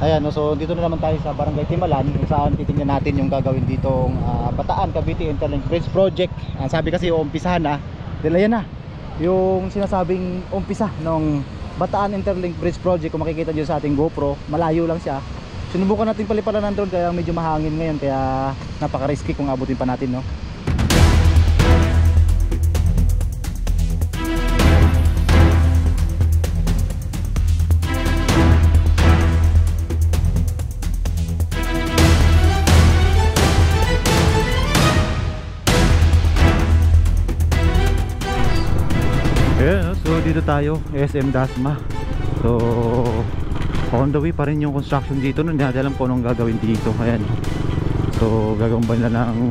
Ayan, no, so dito na naman tayo sa Barangay Timalan kung saan titingnan natin yung gagawin ditong Bataan Cavite Interlink Bridge Project. Sabi kasi umpisahan na, dahil ayan na yung sinasabing umpisa ng Bataan Interlink Bridge Project. Kung makikita nyo sa ating GoPro, malayo lang siya. Sinubukan natin paliparan ng drone kaya medyo mahangin ngayon, kaya napaka-risky kung abutin pa natin, no? Ayan, so dito tayo, SM Dasma. So on the way pa rin yung construction dito. Hindi natin alam kung anong gagawin dito. Ayan, so gagawin ba nila ng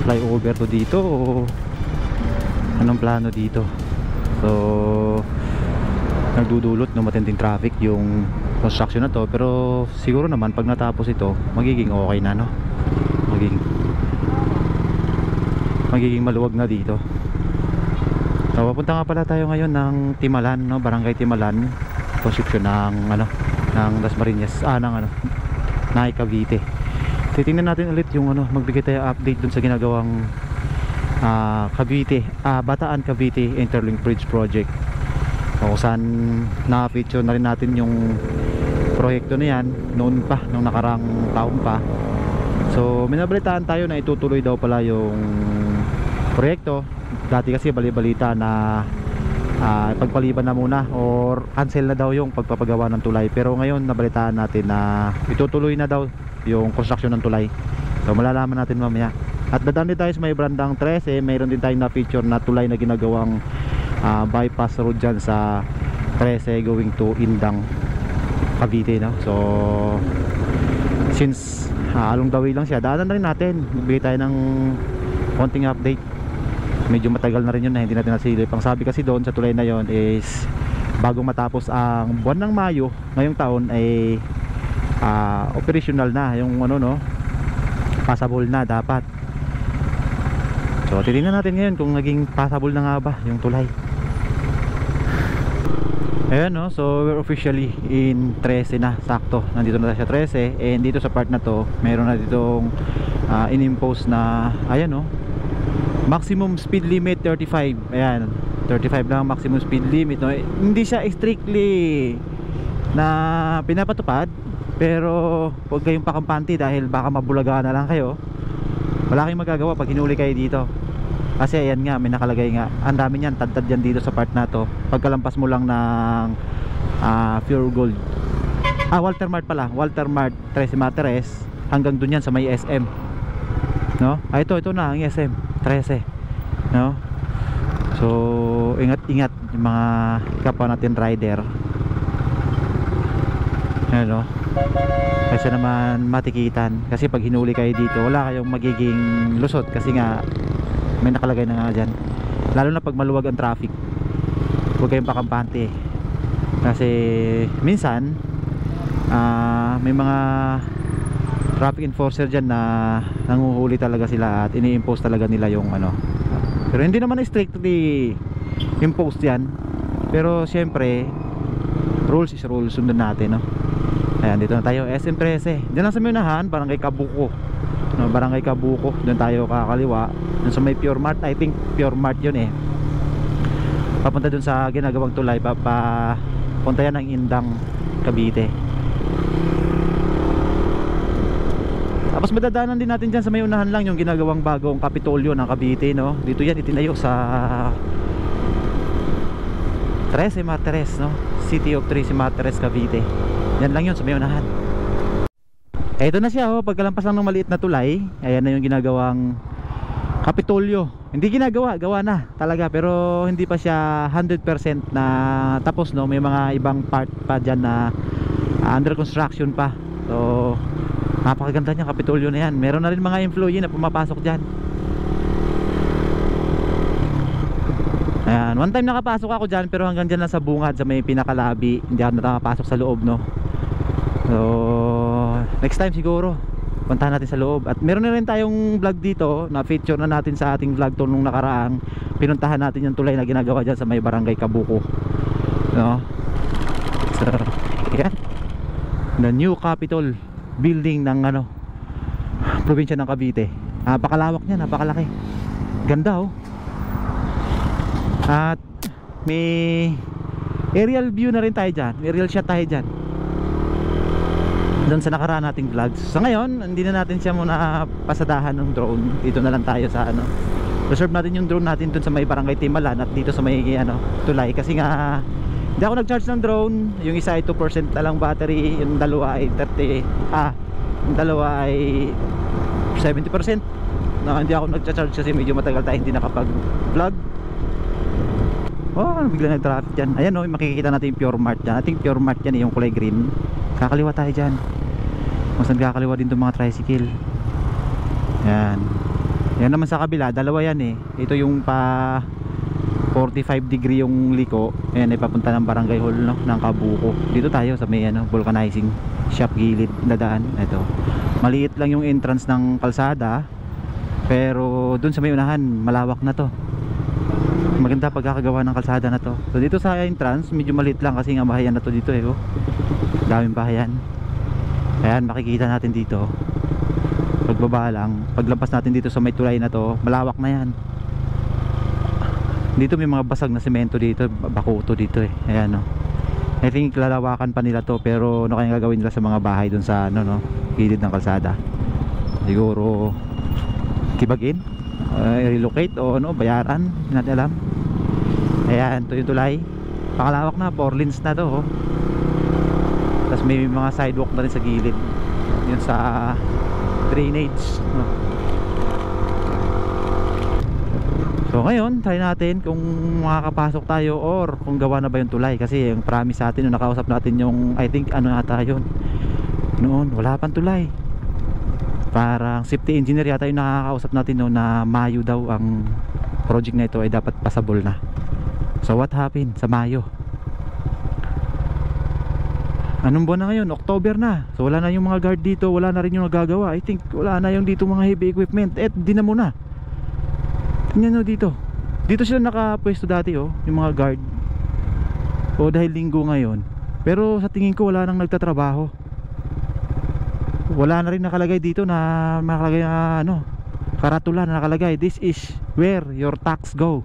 flyover to dito o anong plano dito? So nagdudulot ng matinding traffic yung construction na to, pero siguro naman pag natapos ito magiging okay na, no? Magiging maluwag na dito. So, papunta nga pala tayo ngayon ng Timalan, no? Barangay Timalan, construction ng ng Dasmariñas, ng Naik Cavite. Titingnan natin ulit yung magbigay tayo update dun sa ginagawang Cavite, Bataan Cavite Interlink Bridge Project. So, saan na-feature na rin natin yung proyekto na yan noon pa, nung nakarang taon pa. So, minabalitaan tayo na itutuloy daw pala yung proyekto. Dati kasi bali-balita na pagpaliban na muna or cancel na daw yung pagpapagawa ng tulay, pero ngayon nabalitaan natin na itutuloy na daw yung construction ng tulay. So malalaman natin mamaya. At dadaan din tayo sa may Brandang 13, mayroon din tayong na-feature na tulay na ginagawang bypass road dyan sa 13 going to Indang, Cavite, no? So since along the way lang siya, daanan na rin natin, magbigay tayo ng konting update. Medyo matagal na rin yun na hindi natin nasilip. Ang sabi kasi doon sa tulay na yon is bagong matapos ang buwan ng Mayo ngayong taon ay operational na yung passable na dapat. So titingnan natin ngayon kung naging passable na nga ba yung tulay. Ayan, no, so we're officially in 13 na, sakto. Nandito na siya 13, and dito sa part na to meron na ditong in-impose na, ayan, no, maximum speed limit 35. Ayan, 35 lang maximum speed limit, no? Hindi siya strictly na pinapatupad, pero huwag kayong pakampante dahil baka mabulaga na lang kayo. Wala kayong magagawa pag hinuli kayo dito. Kasi ayan nga, may nakalagay nga, ang dami niyan, tad-tad yan dito sa part na to. Pagkalampas mo lang ng Pure Gold, Walter Mart pala, Walter Mart, Tres Materes, hanggang dun yan sa may SM, no? Ito na ang SM 13, no? So ingat-ingat yung mga kapwa natin rider, ano, kasi naman matikitan. Kasi pag hinuli kayo dito, wala kayong magiging lusot, kasi nga may nakalagay na nga dyan. Lalo na pag maluwag ang traffic, huwag kayong pakampante. Kasi minsan may mga traffic enforcer dyan na nanguhuli talaga sila at ini-impose talaga nila yung pero hindi naman strictly imposed yan, pero syempre rules is rules, sundan natin, no? Ayan, dito na tayo, SM 13. Diyan lang sa Minahan, Barangay Kabuko, no? Barangay Kabuko, doon tayo kakaliwa, doon sa may Pure Mart. I think Pure Mart yun eh. Papunta doon sa ginagawang tulay, punta yan ng Indang, Cavite. Tapos madadaanan din natin dyan sa may unahan lang yung ginagawang bagong Kapitolyo ng Cavite, no? Dito yan itinayo sa 13 Martires, no? City of 13 Martires, Cavite. Yan lang yun sa may unahan. Ito na siya, oh, pagkalampas lang ng maliit na tulay, ayan na yung ginagawang Kapitolyo. Hindi ginagawa, gawa na talaga, pero hindi pa siya 100% na tapos, no? May mga ibang part pa dyan na under construction pa. So napakaganda niya Kapitolyo na yan. Meron na rin mga employee na pumapasok dyan. Ayan, one time nakapasok ako dyan, pero hanggang dyan lang sa bungad, sa may pinakalabi. Hindi ako nakapasok sa loob, no? So next time siguro puntahan natin sa loob. At meron na rin tayong vlog dito na feature na natin sa ating vlog to nung nakaraang pinuntahan natin yung tulay na ginagawa dyan sa may Barangay Kabuko, no? So yan, the new Capitol building ng ano, probinsya ng Cavite. Napakalawak niya, napakalaki. Ganda oh. At may aerial view na rin tayo dyan, aerial shot tayo dyan doon sa nakaraan nating vlogs. Sa ngayon, hindi na natin siya muna pasadahan ng drone. Dito na lang tayo sa ano, reserve natin yung drone natin doon sa may barangay Timalan at dito sa may ano, tulay. Kasi nga hindi ako nag-charge ng drone. Yung isa ay 2% na lang battery, yung dalawa ay 30, yung dalawa ay 70%. Hindi ako nag-charge kasi medyo matagal tayo hindi nakapag-vlog. Oh, bigla nag-traffic dyan. Ayan o, makikita natin yung Pure Mart dyan. Ating Pure Mart dyan, yung kulay green. Kakaliwa tayo dyan. Mas nagkakaliwa din itong mga tricycle. Yan. Yan naman sa kabila, dalawa yan eh. Ito yung pa 45 degree yung liko. Ayan, ay papunta ng barangay hall no, ng Kabuko. Dito tayo sa may ano, vulcanizing shop gilid na daan. Ito. Maliit lang yung entrance ng kalsada. Pero dun sa may unahan, malawak na to. Maganda pagkakagawa ng kalsada na to. So dito sa entrance medyo maliit lang kasi nga bahayan na to dito eh oh. Daming bahayan. Ayan, makikita natin dito. Pagbaba lang, paglampas natin dito sa may tulay na to, malawak na yan. Dito may mga basag na semento dito, bakuto dito eh. Ayan oh. I think lalawakan pa nila to, pero ano kayang gagawin nila sa mga bahay dun sa ano no, gilid ng kalsada? Siguro kibagin? Relocate o ano, bayaran, hindi natin alam. Ayan, ito yung tulay. Pakalawak na, 4 lanes na to oh. Tapos may mga sidewalk na rin sa gilid. Yun sa drainage oh. So ngayon, try natin kung makakapasok tayo or kung gawa na ba yung tulay. Kasi yung promise sa atin, yung nakausap natin yung, I think ano nata yun noon, wala pang tulay. Parang safety engineer yata yung nakakausap natin noon na Mayo daw ang project na ito ay dapat passable na. So what happened sa Mayo? Anong buwan na ngayon? October na. So wala na yung mga guard dito, wala na rin yung nagagawa. I think wala na yung dito mga heavy equipment. Di na muna. Tingnan nyo dito. Dito sila nakapwesto dati oh, yung mga guard. O dahil linggo ngayon. Pero sa tingin ko wala nang nagtatrabaho. Wala na rin nakalagay dito na nakalagay na ano, karatula na nakalagay, this is where your tax go.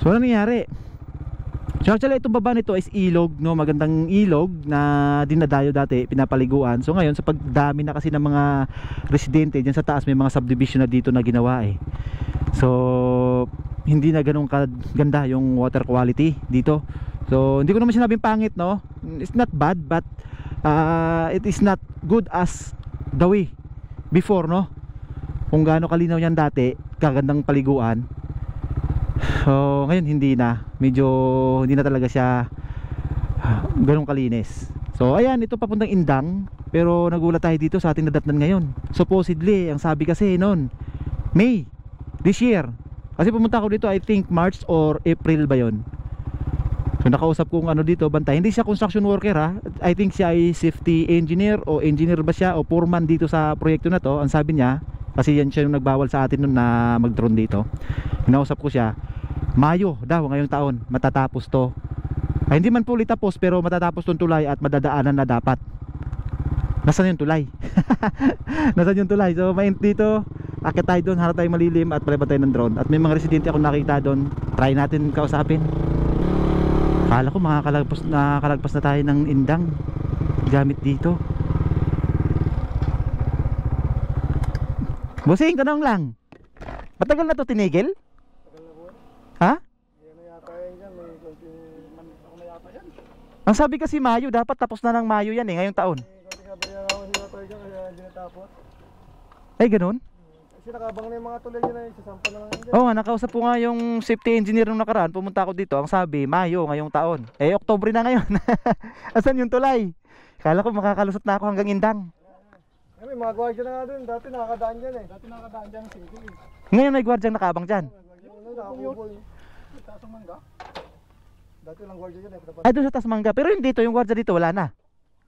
So ano nangyari? So actually itong baba nito is ilog no, magandang ilog na dinadayo dati, pinapaliguan. So ngayon sa pagdami na kasi ng mga residente diyan sa taas, may mga subdivision na dito na ginawa eh. So hindi na ganun kaganda yung water quality dito. So hindi ko naman sinabing pangit no, it's not bad but it is not good as the way before no, kung gaano kalinaw yan dati, kagandang paliguan. So ngayon hindi na, medyo hindi na talaga siya ganun kalinis. So ayan, ito papuntang Indang. Pero nagulat tayo dito sa ating nadatnan ngayon. Supposedly, ang sabi kasi noon May this year. Kasi pumunta ako dito I think March or April ba yon. So nakausap kong ano dito, bantay. Hindi siya construction worker ha. I think siya ay safety engineer o engineer ba siya o foreman dito sa proyekto na to. Ang sabi niya, kasi yan siya yung nagbawal sa atin nun na mag-drone dito. Hinausap ko siya, Mayo daw ngayong taon matatapos to. Ay, hindi man fully tapos pero matatapos tong tulay at madadaanan na dapat. Nasaan yung tulay? Nasaan yung tulay? So maint dito, akit tayo doon, harap tayo malilim at palipat tayo ng drone. At may mga residente akong nakita doon. Try natin kausapin. Akala ko nakakalagpas na tayo ng Indang gamit dito. Bossing, tanong lang, matagal na to tinigil? Tagal na po. Ha? Yan na yata yan dyan, may konting ako na yata yan. Ang sabi kasi Mayo, dapat tapos na ng Mayo yan eh, ngayong taon. Konting abarya ako siya tayo dyan, kaya hindi natapos. Ay ganun? Kasi nakabang na yung mga tulay dyan, sasampa na lang yan dyan. Oo nga, nakausap ko nga yung safety engineer nung nakaraan. Pumunta ako dito, ang sabi Mayo ngayong taon. Eh Oktubre na ngayon. Asan yung tulay? Kala ko makakalusot na ako hanggang Indang. May mga gwardiya na nga dun, dati nakakadaan dyan eh. Dati nakakadaan dyan ang city. Ngayon may gwardyang nakabang dyan. Nakakubol. Tasang mangga. Dati lang gwardiya dyan eh. Ay doon sa Tasmanga, pero yung dito, yung gwardya dito wala na.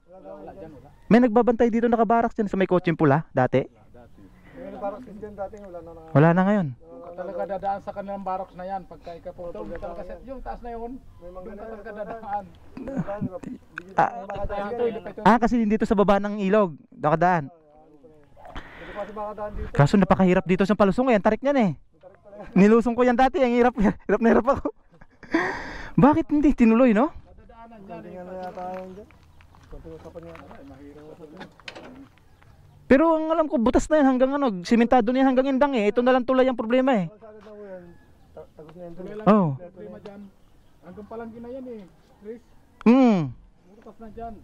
Wala dyan, wala. May nagbabantay dito nakabaraks dyan sa may kotseng pula dati. May parang kasi dyan dati, wala na. Wala na ngayon. talaga dadaan sa kanilang barracks na yan. Pagka ikapunta, talaga yung taas na yun, doon ka talaga dadaan. Kasi dito sa baba ng ilog, nakadaan. Kaso napakahirap dito sa palusong yan, tarik niyan eh. Nilusong ko yan dati, ang hirap, hirap na hirap ako. Bakit hindi tinuloy, no? Pero ang alam ko, butas na yan hanggang ano, simentado na yan hanggang indang eh. Ito na lang tulay ang problema eh. Oh. Problema dyan. Hanggang palanggi na yan eh, Chris. Butas na dyan.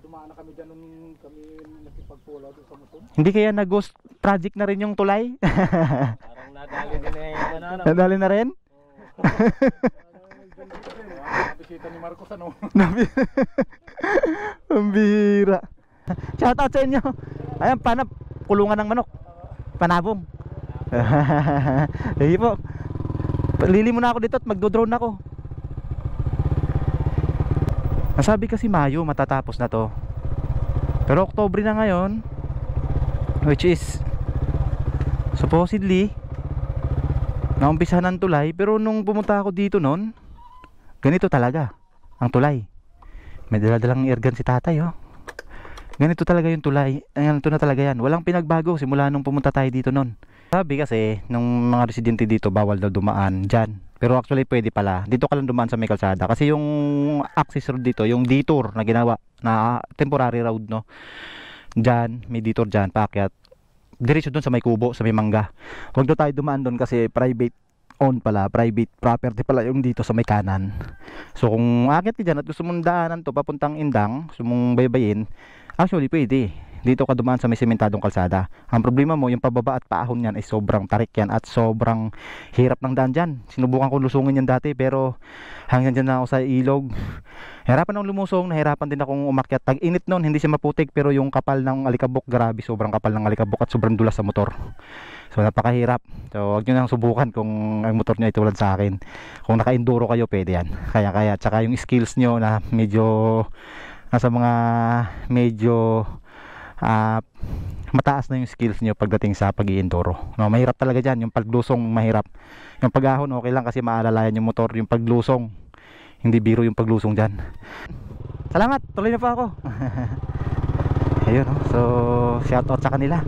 Dumaan na kami dyan nung kami nakipagpula doon sa motor. Hindi kaya na ghost project na rin yung tulay? Parang nadali din na yung Nadali na rin? Bisita ni Marcos ano. Ang bihira. Shoutout sa inyo. Ayan, kulungan ng manok. Panabong. Sige po. Lili muna ako dito at magdo-drone ako. Nasabi kasi Mayo matatapos na to. Pero Oktobre na ngayon, which is supposedly naumpisa ng tulay. Pero nung pumunta ako dito noon, ganito talaga ang tulay. May daladalang airgun si tatay oh. Ganito talaga yung tulay. Ganito na talaga yan. Walang pinagbago simula nung pumunta tayo dito noon. Sabi kasi nung mga residente dito bawal daw dumaan dyan. Pero actually pwede pala. Dito ka lang dumaan sa may kalsada. Kasi yung access road dito, yung detour na ginawa na temporary road no. Dyan, may detour dyan, paakyat. Diretso doon sa may kubo, sa may mangga. Huwag daw tayo dumaan doon kasi private owned pala, private property pala yung dito sa may kanan. So kung aakyat ka dyan at gusto mong daanan to papuntang Indang, gusto mong baybayin, actually pwede. Dito ka dumaan sa may sementadong kalsada. Ang problema mo, yung pababa at paahon yan ay sobrang tarik yan at sobrang hirap ng daan dyan. Sinubukan ko lusungin yan dati pero hanggang dyan na ako sa ilog. Hirapan akong lumusong, nahirapan din akong umakyat. Tag-init noon, hindi siya maputik pero yung kapal ng alikabok, grabe, sobrang kapal ng alikabok at sobrang dulas sa motor. So napakahirap. So huwag nyo nang subukan kung ang motor nyo ay tulad sa akin. Kung naka-enduro kayo, pwede yan. Kaya, tsaka yung skills nyo na medyo nasa mga medyo mataas na yung skills nyo pagdating sa pag-i-enduro. No, mahirap talaga dyan. Yung paglusong mahirap. Yung pag-ahon okay lang kasi maalalayan yung motor. Yung paglusong, hindi biro yung paglusong dyan. Salamat, tuloy na pa ako. Ayun, no? So shout out sa kanila.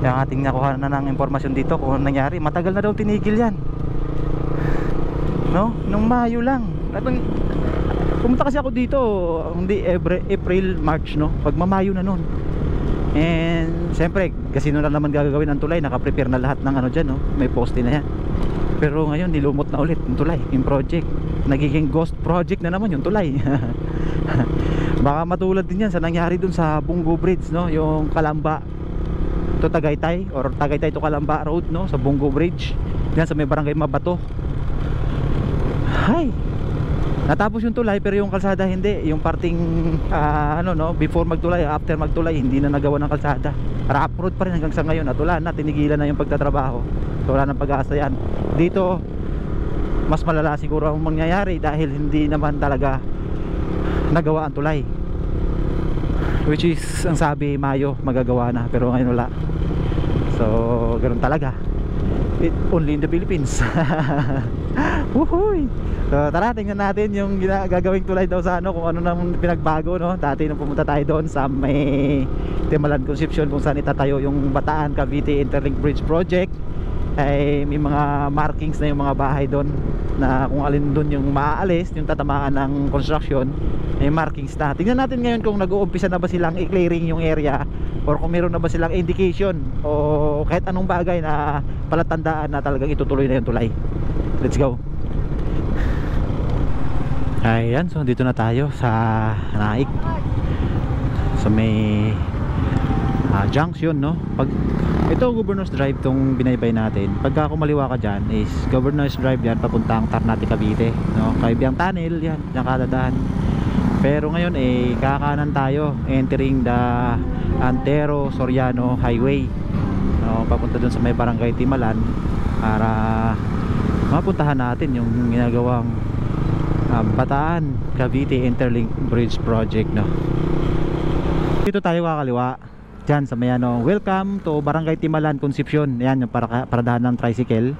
Yung ating nakuha na ng impormasyon dito kung ano nangyari. Matagal na daw tinigil yan, no? Nung Mayo lang. Pumunta kasi ako dito hindi April, March, no? Pag mamayo na nun. And siyempre kasi na naman gagawin ang tulay, naka-prepare na lahat ng ano dyan, no? May poste na yan. Pero ngayon nilumot na ulit yung tulay, yung project. Nagiging ghost project na naman yung tulay. Baka matulad din yan sa nangyari dun sa Bungo Bridge, no? Yung Kalamba to Tagaytay or Tagaytay to Kalamba Road, no? Sa Bungo Bridge yan sa may barangay Mabato. Hay, natapos yung tulay pero yung kalsada hindi. Yung parting before magtulay, after magtulay, hindi na nagawa ng kalsada. Rough road pa rin hanggang sa ngayon at wala na, tinigilan na yung pagtatrabaho. So wala nang pag-asa yan. Dito mas malala siguro ang mangyayari dahil hindi naman talaga nagawa ang tulay, which is ang sabi Mayo magagawa na pero ngayon wala. So ganoon talaga, only in the Philippines. Wuhuy. So tara, tingnan natin yung gagawing tulay daw sa ano, kung ano nang pinagbago, no? Dati nung pumunta tayo doon sa may Timalan Concepcion kung saan itatayo yung Bataan Cavite Interlink Bridge Project, ay may mga markings na yung mga bahay doon na kung alin doon yung maaalis, yung tatamaan ng construction, may markings na. Tingnan natin ngayon kung nag-uumpisa na ba silang i-clearing yung area or kung meron na ba silang indication o kahit anong bagay na palatandaan na talagang itutuloy na yung tulay. Let's go. Ayan, so dito na tayo sa Naik, sa may junction, no? Pag ito Governor's Drive tong binaybay natin, pagka kumaliwa ka dyan is Governor's Drive yan papuntang Ternate Cavite, no? Kaibiang tunnel yan, dyan kadadaan. Pero ngayon kakanan tayo, entering the Antero Soriano Highway, no? Papunta dun sa may barangay Timalan para mapuntahan natin yung ginagawang Bataan Cavite Interlink Bridge Project, no? Dito tayo kakaliwa dyan sa may welcome to Barangay Timalan Concepcion. Yan yung paradahan ng tricycle.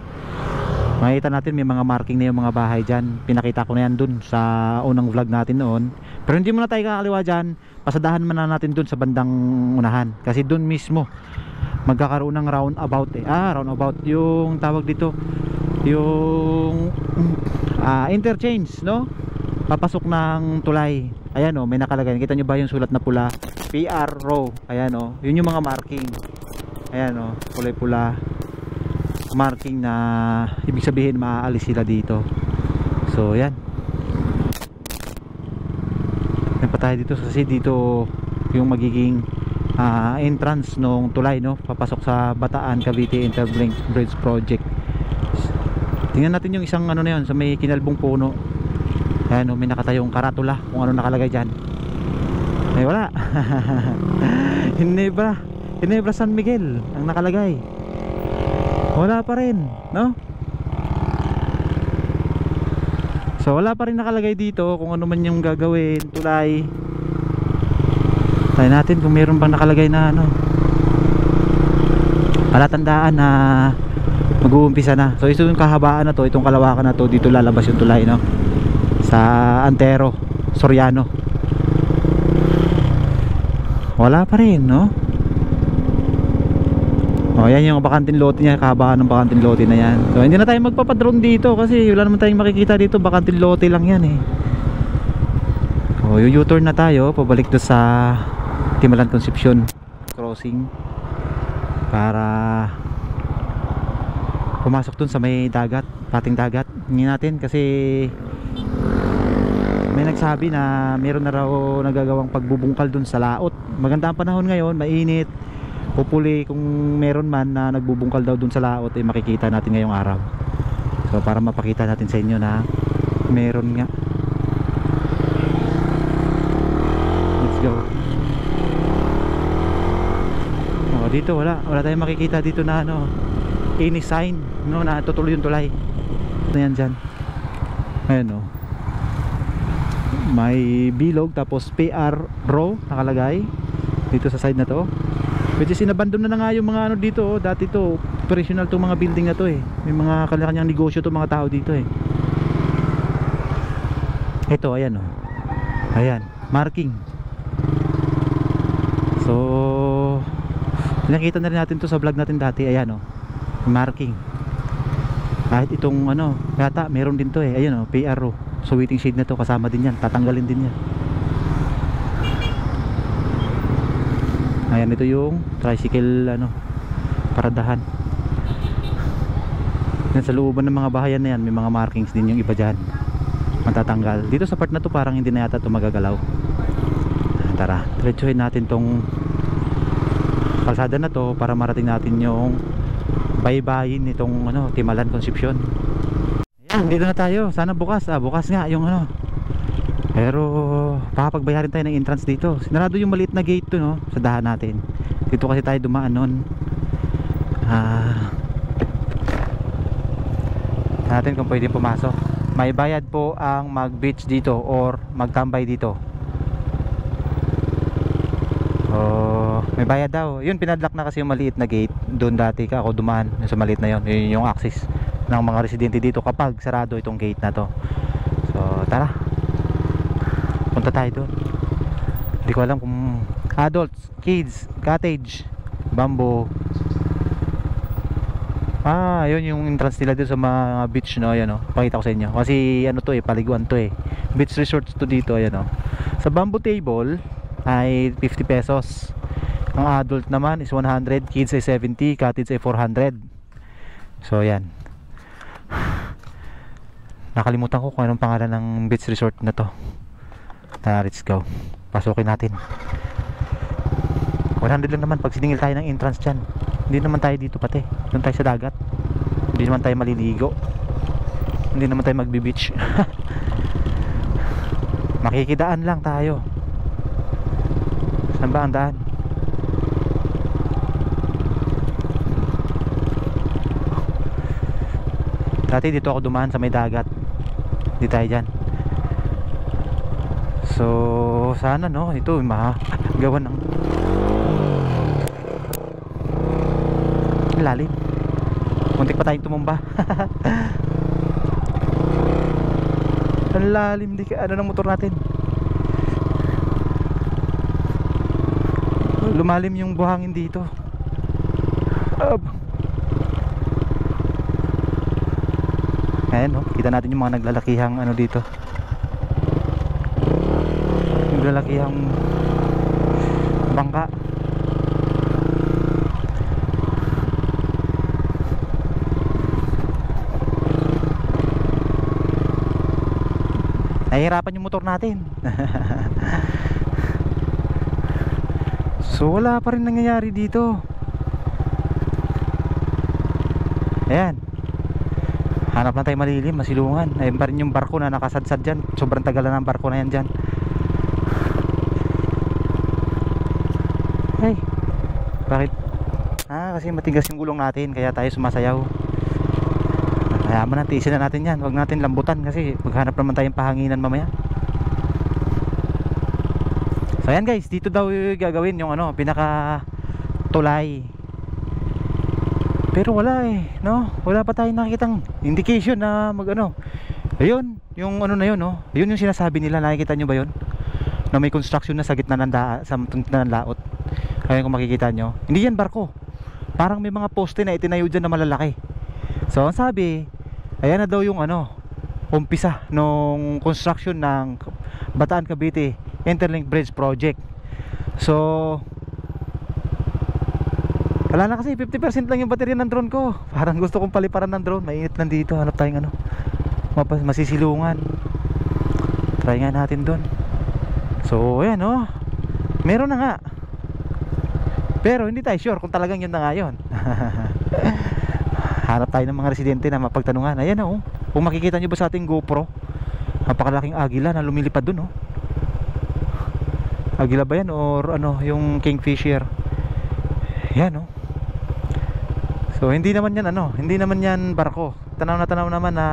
Makikita natin may mga marking na yung mga bahay dyan. Pinakita ko na yan dun sa unang vlog natin noon. Pero hindi muna tayo kakaliwa dyan. Pasadahan muna natin dun sa bandang unahan. Kasi dun mismo magkakaroon ng roundabout eh. Roundabout yung tawag dito. Yung interchange, no? Papasok ng tulay. Ayan o, may nakalagay. Kita nyo ba yung sulat na pula? PR row. Ayan o, yun yung mga marking. Ayan o, kulay pula. Marking na ibig sabihin maaalis sila dito. So yan. Yan pa tayo dito kasi dito yung magiging entrance nung tulay, no? Papasok sa Bataan Cavite Interbridge Bridge Project. Tingnan natin yung isang ano na yun sa may kinalbong puno. Ayan o, may nakatayong karatula kung ano nakalagay dyan. Ay wala. Ginebra San Miguel ang nakalagay. Wala pa rin, no? So wala pa rin nakalagay dito kung ano man yung gagawin, tulay. Tayo natin kung meron bang nakalagay na ano, palatandaan na mag-uumpisa na. So ito yung kahabaan na to, itong kalawakan na to, dito lalabas yung tulay, no? Sa Antero, Soriano. Wala pa rin, no? O yan yung bakanting lote niya, kahabaan ng bakanting lote na yan. So hindi na tayo magpapadrone dito kasi wala naman tayong makikita dito, bakanting lote lang yan eh. O yung U-turn na tayo, pabalik doon sa Timalan Concepcion crossing para pumasok dun sa may dagat, pating dagat. Hindi natin kasi may nagsabi na meron na raw nagagawang pagbubungkal dun sa laot. Maganda ang panahon ngayon, mainit. Hopefully kung meron man na nagbubungkal daw dun sa laot, eh makikita natin ngayong araw. So para mapakita natin sa inyo na meron nga. Let's go. Dito wala tayong makikita dito na ano, any sign, no, na tutuloy yung tulay. Ano yan dyan? Ayan o, may bilog tapos PR row nakalagay dito sa side na to. Which is inabandon na nga yung mga ano dito oh. Dati to operational to mga building na to eh. May mga kanya-kanyang negosyo to mga tao dito eh. Ito ayan oh. Ayan, marking. So nakita na rin natin to sa vlog natin dati. Ayan oh, marking. Kahit itong ano, yata meron din to eh. Ayan oh, PR row. So waiting shade na to, kasama din yan. Tatanggalin din yan. Ayan, ito yung tricycle ano, paradahan. Yan sa looban ng mga bahayan na yan, may mga markings din yung iba dyan. Matatanggal. Dito sa part na to parang hindi na yata ito magagalaw. Tara, diretsuhin natin tong kalsada na to para marating natin yung baybayin nitong ano, Timalan Concepcion. Ayan, dito na tayo. Sana bukas. Bukas nga yung ano. Pero pakapagbayarin tayo ng entrance dito. Sinarado yung maliit na gate to, no, sa dahan natin. Dito kasi tayo dumaan nun. Natin kung pwedeng pumasok. May bayad po ang mag-beach dito or magtambay dito. May bayad daw. Yun, pinadlock na kasi yung maliit na gate. Doon dati ka ako dumaan sa maliit na yun. Yun yung access ng mga residente dito kapag sarado itong gate na to. So tara, punta tayo doon. Hindi ko alam kung adults, kids, cottage, bamboo. Yun yung entrance nila dito sa mga beach, no. Ayan, no. Pakita ko sa inyo. Kasi ano to eh, paliguan to eh. Beach resorts to dito, ayan, no. Sa bamboo table ay 50 pesos. Ang adult naman is 100, kids ay 70, cottage ay 400. So ayan. Nakalimutan ko kung anong pangalan ng beach resort na to. Let's go. Pasukin natin. 100 lang naman pag siningil tayo ng entrance dyan. Hindi naman tayo dito pati. Doon tayo sa dagat. Hindi naman tayo maliligo. Hindi naman tayo magbi-beach. Makikidaan lang tayo. Saan ba ang daan? Dati dito ako dumaan sa may dagat. Hindi tayo dyan. So sana no, ito magawa ng lalim. Muntik pa tayong tumumba. Ang lalim di ka, ano ng motor natin. Lumalim yung buhangin dito. Ayan, kita natin yung mga naglalakihang ano dito. Naglalakihang bangka. Nahihirapan yung motor natin. So wala pa rin nangyayari dito. Ayan, hanap na tayo malilim, masilungan. Ayun pa rin yung barko na nakasadsad dyan. Sobrang tagal na ng barko na yan dyan. Ay, bakit? Kasi matigas yung gulong natin, kaya tayo sumasayaw. Kaya man, tiisin na natin yan. Huwag natin lambutan kasi maghanap naman tayong pahanginan mamaya. So ayan guys, dito daw gagawin yung ano, pinaka tulay. Pero wala no? Wala pa tayong nakikitang indication na mag-ano. Ayun, yung ano na yun, no? Ayun yung sinasabi nila, nakikita nyo ba yun? Na may construction na sa gitna ng sa gitna ng laot. Ayun kung makikita nyo. Hindi yan barko. Parang may mga poste na itinayo dyan na malalaki. So ang sabi, ayan na daw yung ano, umpisa nung construction ng Bataan Cavite Interlink Bridge Project. So wala na kasi, 50% lang yung baterya ng drone ko. Parang gusto kong paliparan ng drone. Mainit lang dito, hanap tayong ano, masisilungan. Try nga natin doon. So ayan, meron na nga. Pero hindi tayo sure kung talagang yun na nga yun. Hanap tayo ng mga residente na mapagtanungan. Ayan kung makikita nyo ba sa ating GoPro, napakalaking agila na lumilipad dun. Agila ba yan or ano, yung kingfisher? Yan So hindi naman yan hindi naman yan barko. Tanaw naman na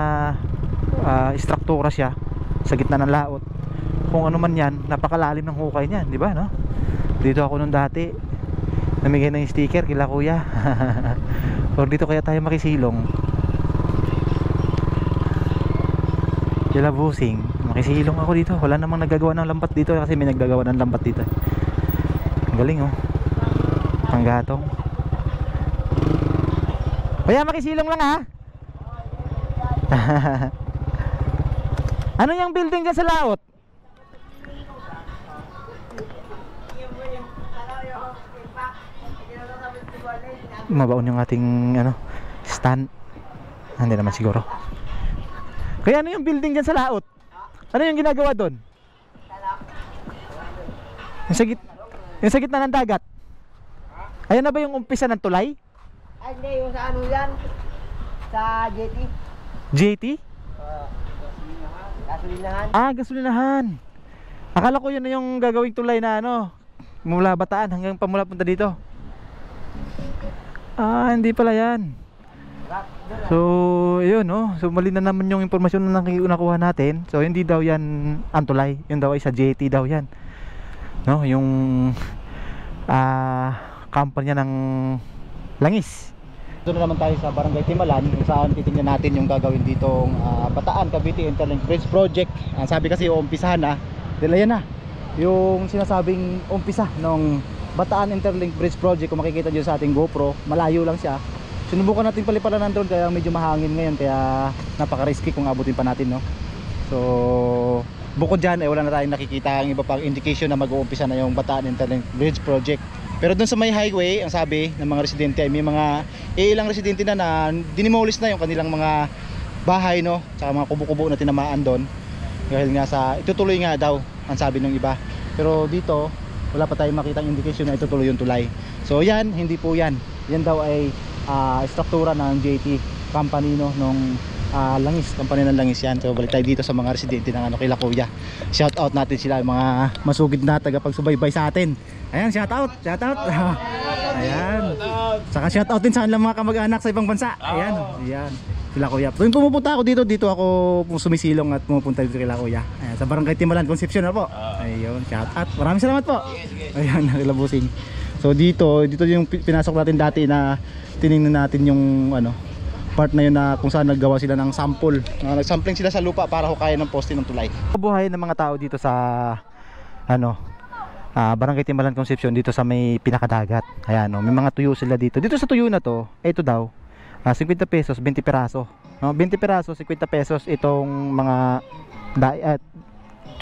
istruktura siya sa gitna ng laot. Kung ano man yan, napakalalim ng hukay niyan, di ba, no? Dito ako nung dati, namigay ng sticker kila kuya. Or dito kaya tayo makisilong. Kila busing, makisilong ako dito. Wala namang nagagawa ng lambat dito kasi may naggagawa ng lambat dito. Ang galing panggatong. Kuya, makisilong lang ha. Ano yung building dyan sa laot? Mabaon yung ating stand. Hindi naman siguro. Kaya ano yung building dyan sa laot? Ano yung ginagawa doon? Yung sa gitna ng dagat. Ayan na ba yung umpisa ng tulay? Ay, hindi, yung sa ano yan? Sa JT. JT? Gasolinahan. Gasolinahan. Akala ko yun na yung gagawing tulay na mula Bataan hanggang pamula punta dito. Hindi pala yan. So, yun So, mali na naman yung impormasyon na nakuha natin. So, hindi daw yan ang tulay. Yun daw ay sa JT daw yan. Yung kampanya ng langis. Dito na naman tayo sa Barangay Timalan, kung saan titingnan natin yung gagawin ditong Bataan Cavite Interlink Bridge Project. Ang sabi kasi umpisahan na, dahil ayan na yung sinasabing umpisa ng Bataan Interlink Bridge Project. Kung makikita nyo sa ating GoPro, malayo lang siya. Sinubukan natin paliparan ng drone kaya medyo mahangin ngayon, kaya napaka-risky kung abutin pa natin So bukod dyan wala na tayong nakikita ang iba pang indication na mag-uumpisa na yung Bataan Interlink Bridge Project. Pero dun sa may highway, ang sabi ng mga residente ay may mga ilang residente na dinimolish na yung kanilang mga bahay saka mga kubo-kubo na tinamaan doon. Dahil nga sa itutuloy nga daw ang sabi ng iba. Pero dito wala pa tayong makitang indication na itutuloy yung tulay. So yan, hindi po yan. Yan daw ay struktura ng JT company nung langis, company ng langis yan. So balik tayo dito sa mga residente ng kila kuya. Shout out natin sila, yung mga masugid na tagapagsubaybay sa atin. Ayan, shout out. Ayan. Saka shout out din sa kanilang mga kamag-anak sa ibang bansa. Ayan. Sila kuya. So yung pumupunta ako dito ako sumisilong at pumupunta dito kila kuya. Ayan, sa Barangay Timalan, Concepcion na po. Ayun, shout out. Maraming salamat po. Ayan, nakilabusing. So dito yung pinasok natin dati na tiningnan natin yung part na yun na kung saan naggawa sila ng sample. Nagsampling sila sa lupa para hukayan ng poste ng tulay. Buhay ng mga tao dito sa ano, Barangay Timalan Concepcion, dito sa may pinakadagat. Ayan, no, may mga tuyo sila dito. Dito sa tuyo na to, ito daw, 50 pesos, 20 piraso. No, 20 piraso, 50 pesos itong mga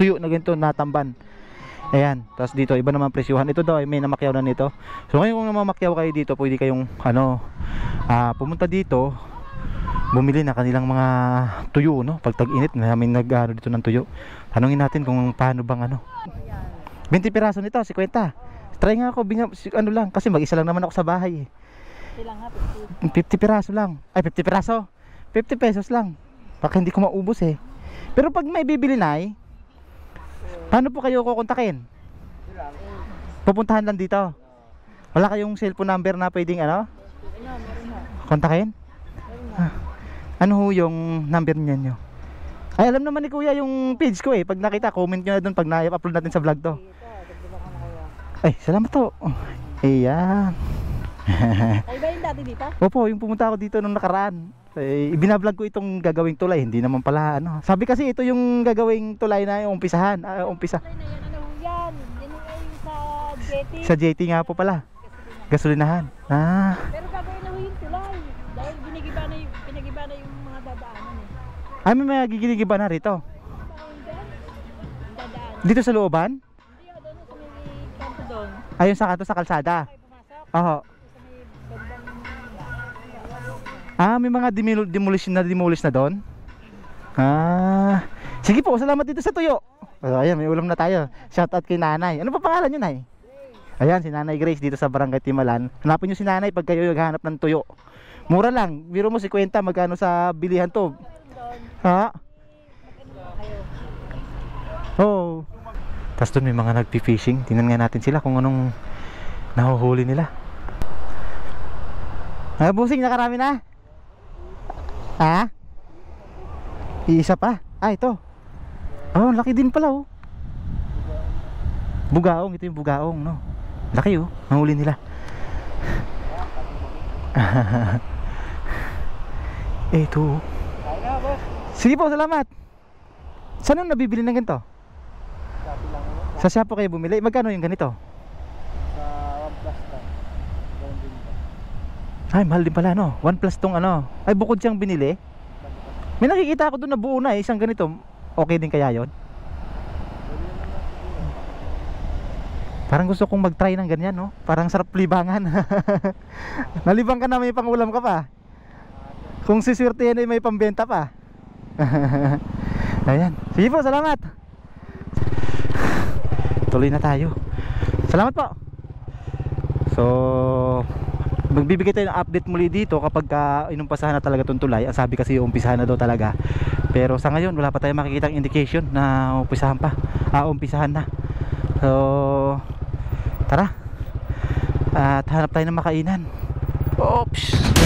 tuyo na ganito na tamban. Ayan, tapos dito iba naman presyuhan. Ito daw ay may namakyaw na nito. So ngayon kung namamakyaw kayo dito, pwede kayong pumunta dito, bumili na kanilang mga tuyo, no? Pag tag-init, may nag-ano dito ng tuyo. Tanungin natin kung paano bang 20 piraso nito, 50. Try nga ako, lang, kasi mag-isa lang naman ako sa bahay. Ilang nga, 50 piraso lang. Ay, 50 piraso. 50 pesos lang. Baka hindi ko maubos eh. Pero pag may bibili na paano po kayo kukontakin? Pupuntahan lang dito. Wala kayong cellphone number na pwedeng kontakin? Ano ho yung number niyo? Ay, alam naman ni Kuya yung page ko eh. Pag nakita, comment nyo na dun pag na-upload natin sa vlog to. Ay, salamat to. Ayan. Ay ba yung dati dito? Opo, yung pumunta ako dito nung nakaraan. Ibinablog ko itong gagawing tulay. Hindi naman pala Sabi kasi ito yung gagawing tulay na yung umpisahan. Umpisa. Ay na yan, ano yan? Yan yung sa jetty. Sa jetty nga po pala. Gasolinahan. Pero gagawin na yung tulay. Dahil pinagiba na yung mga dadaanan eh. Ay, may mga gigiligiba na rito. Dadaan. Dito sa looban? Hindi doon sa may kanto doon. Ayun sa kanto sa kalsada. Ay pumasok. Oo. Sa may bandang. May mga demolish na doon. Sige po, salamat dito sa tuyo. Ayan, may ulam na tayo. Shout out kay Nanay. Ano pa pangalan niyo, Nay? Ayan, si Nanay Grace dito sa Barangay Timalan. Hanapin niyo si Nanay pag kayo naghahanap ng tuyo. Mura lang. Biro mo 50, magkano sa bilihan to? Ha? Oh. Tapos doon may mga nagpi-fishing. Tingnan nga natin sila kung anong nahuhuli nila. Busing, nakarami na? Iisa pa? Ito. Oh, laki din pala oh. Bugaong, ito yung bugaong, no? Laki oh, nahuli nila. Ito. Sige po, salamat. Saan nung nabibili ng ganito? Sa Shopee kayo bumili? Magkano yung ganito? Sa 1 plus lang. Ay, mahal din pala, no? 1 plus tong Ay, bukod siyang binili. May nakikita ako doon na buo na isang ganito. Okay din kaya yon? Parang gusto kong mag-try ng ganyan, no? Parang sarap libangan. Nalibang ka na, may pangulam ka pa. Kung siswertehan ay may pambenta pa. Ayan. Sige po, salamat. Tuloy na tayo. Salamat po. So, magbibigay tayo ng update muli dito kapag inumpasahan na talaga itong tulay. Ang sabi kasi umpisahan na daw talaga. Pero sa ngayon wala pa tayong makikitang indication na umpisahan pa. Umpisahan na. So, tara. At hanap tayo ng makainan. Oops.